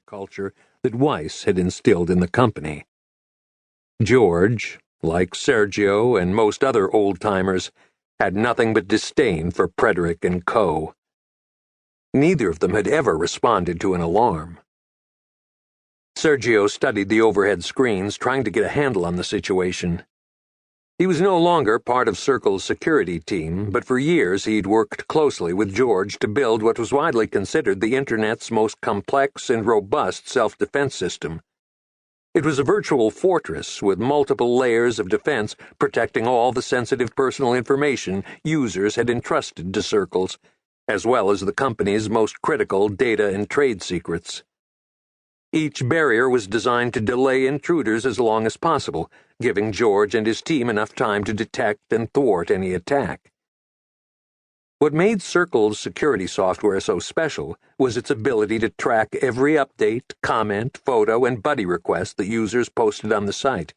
culture that Weiss had instilled in the company. George, like Sergio and most other old-timers, had nothing but disdain for Frederick and Co. Neither of them had ever responded to an alarm. Sergio studied the overhead screens, trying to get a handle on the situation. He was no longer part of Circle's security team, but for years he'd worked closely with George to build what was widely considered the Internet's most complex and robust self-defense system. It was a virtual fortress with multiple layers of defense protecting all the sensitive personal information users had entrusted to Circles, as well as the company's most critical data and trade secrets. Each barrier was designed to delay intruders as long as possible, giving George and his team enough time to detect and thwart any attack. What made Circle's security software so special was its ability to track every update, comment, photo, and buddy request that users posted on the site.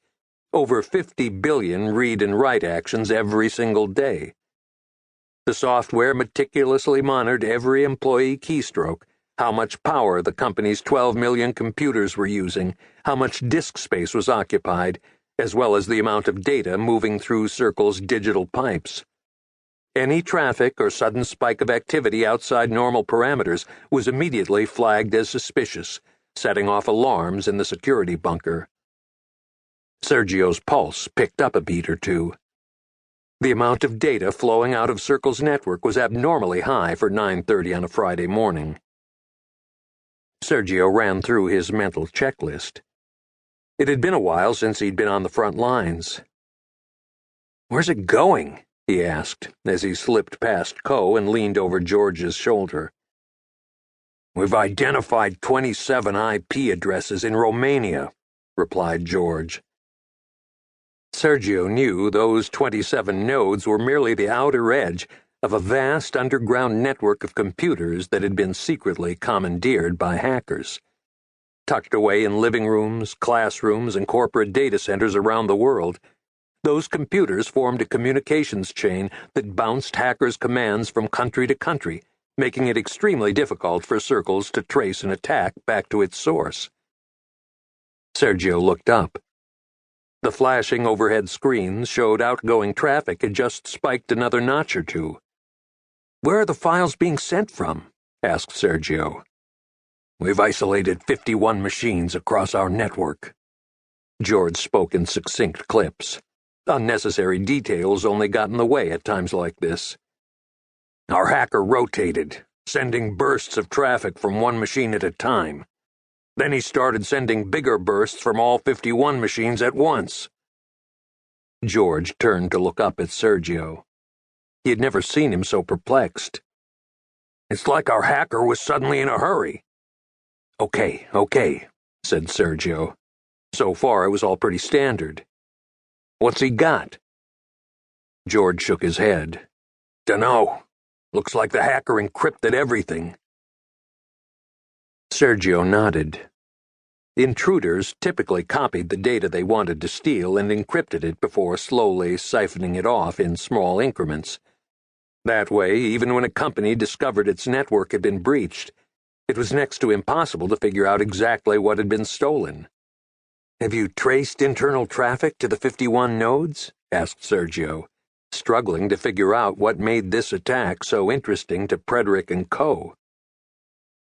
Over 50 billion read and write actions every single day. The software meticulously monitored every employee keystroke, how much power the company's 12 million computers were using, how much disk space was occupied, as well as the amount of data moving through Circle's digital pipes. Any traffic or sudden spike of activity outside normal parameters was immediately flagged as suspicious, setting off alarms in the security bunker. Sergio's pulse picked up a beat or two. The amount of data flowing out of Circle's network was abnormally high for 9:30 on a Friday morning. Sergio ran through his mental checklist. It had been a while since he'd been on the front lines. "Where's it going?" he asked, as he slipped past Co and leaned over George's shoulder. "We've identified 27 IP addresses in Romania," replied George. Sergio knew those 27 nodes were merely the outer edge of a vast underground network of computers that had been secretly commandeered by hackers. Tucked away in living rooms, classrooms, and corporate data centers around the world, those computers formed a communications chain that bounced hackers' commands from country to country, making it extremely difficult for Circles to trace an attack back to its source. Sergio looked up. The flashing overhead screens showed outgoing traffic had just spiked another notch or two. "Where are the files being sent from?" asked Sergio. "We've isolated 51 machines across our network." George spoke in succinct clips. Unnecessary details only got in the way at times like this. "Our hacker rotated, sending bursts of traffic from one machine at a time. Then he started sending bigger bursts from all 51 machines at once." George turned to look up at Sergio. He had never seen him so perplexed. "It's like our hacker was suddenly in a hurry." Okay, said Sergio. So far it was all pretty standard. "What's he got?" George shook his head. "Dunno. Looks like the hacker encrypted everything." Sergio nodded. Intruders typically copied the data they wanted to steal and encrypted it before slowly siphoning it off in small increments. That way, even when a company discovered its network had been breached, it was next to impossible to figure out exactly what had been stolen. "Have you traced internal traffic to the 51 nodes?" asked Sergio, struggling to figure out what made this attack so interesting to Frederick and Co.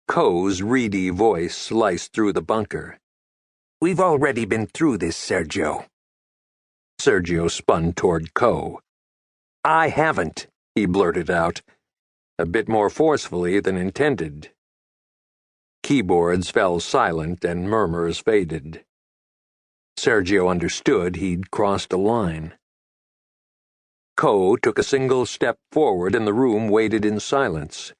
Co's reedy voice sliced through the bunker. "We've already been through this, Sergio." Sergio spun toward Co. "I haven't," he blurted out, a bit more forcefully than intended. Keyboards fell silent and murmurs faded. Sergio understood he'd crossed a line. Co took a single step forward and the room waited in silence.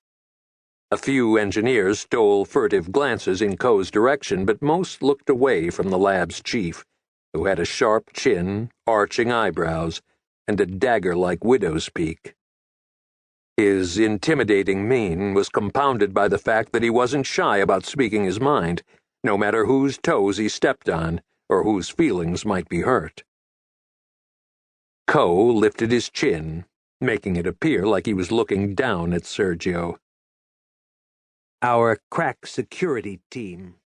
A few engineers stole furtive glances in Co's direction, but most looked away from the lab's chief, who had a sharp chin, arching eyebrows, and a dagger-like widow's peak. His intimidating mien was compounded by the fact that he wasn't shy about speaking his mind, no matter whose toes he stepped on or whose feelings might be hurt. Co lifted his chin, making it appear like he was looking down at Sergio. "Our crack security team